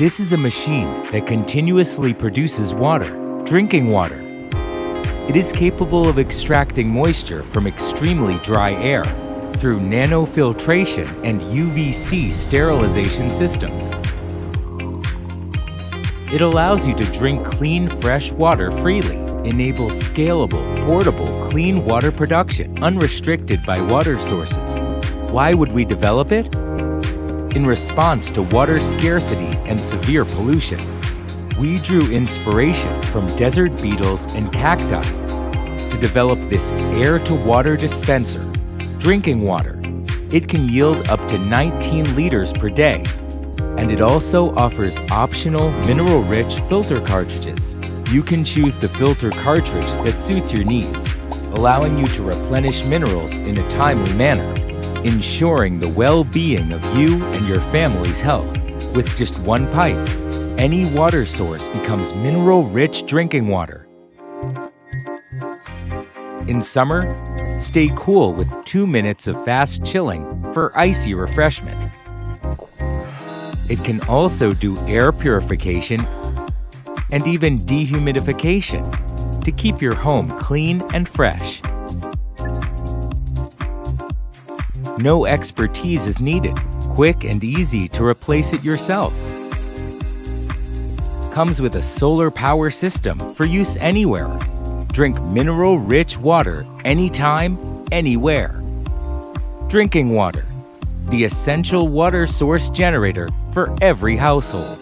This is a machine that continuously produces water, drinking water. It is capable of extracting moisture from extremely dry air through nanofiltration and UVC sterilization systems. It allows you to drink clean, fresh water freely, enables scalable, portable, clean water production unrestricted by water sources. Why would we develop it? In response to water scarcity and severe pollution, we drew inspiration from desert beetles and cacti to develop this air-to-water dispenser, drinking water. It can yield up to 19 liters per day, and it also offers optional mineral-rich filter cartridges. You can choose the filter cartridge that suits your needs, allowing you to replenish minerals in a timely manner, ensuring the well-being of you and your family's health. With just one pipe, any water source becomes mineral-rich drinking water. In summer, stay cool with 2 minutes of fast chilling for icy refreshment. It can also do air purification and even dehumidification to keep your home clean and fresh. No expertise is needed, quick and easy to replace it yourself. Comes with a solar power system for use anywhere. Drink mineral-rich water anytime, anywhere. Drinking water, the essential water source generator for every household.